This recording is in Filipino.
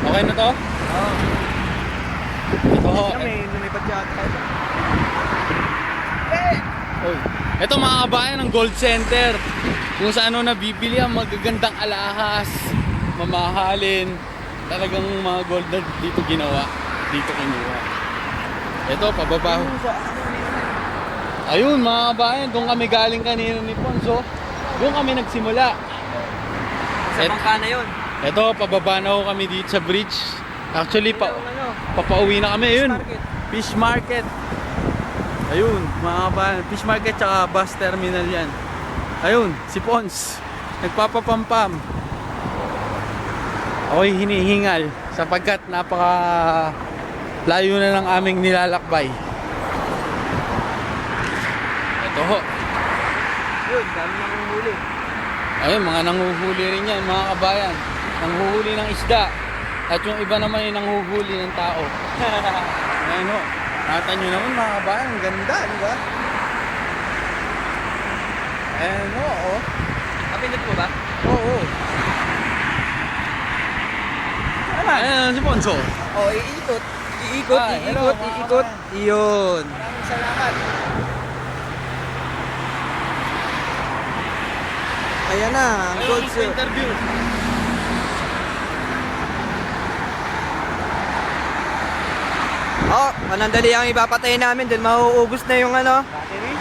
Okay na to? Oo. Ito ho. Kami, lumipad yata. Oy. Ito mga kabayan ng Gold Center. Kung saan nabibili ang magagandang alahas, mamahalin. Talagang mga gold na dito ginawa. Dito kinuha. Ito, pababa. Ayun mga kabayan, doon kami galing kanina ni Ponzo. Doon kami nagsimula. Sa bangka na yun. Ito, pababa na ho kami dito sa bridge. Actually, papauwi na kami. Ayun, fish market. Ayun, mga kabayan, fish market tsaka bus terminal yan. Ayun, si Pons. Nagpapapampam. Ako'y hinihingal sapagkat napaka layo na ng aming nilalakbay. Ito ho. Yun, dami nang huli. Ayun, mga nanguhuli rin yan, mga kabayan. Nanghuhuli ng isda. At yung iba naman ay nanghuhuli ng tao. Ayun ho. Nakita nyo naman mga kabayan, ang ganda, di ba? Ayun ho, oh. Kapindot mo ba? Oo. Ayun, si Ponzo. Oo, iikot. Iikot, Ah, hello, iikot, mga iikot. Iyon. Maraming salamat. Ayan na, ang Ayun, gold seal. interview. Oh, panandali ang ipapatay namin. Dun mauubos na yung ano. Battery?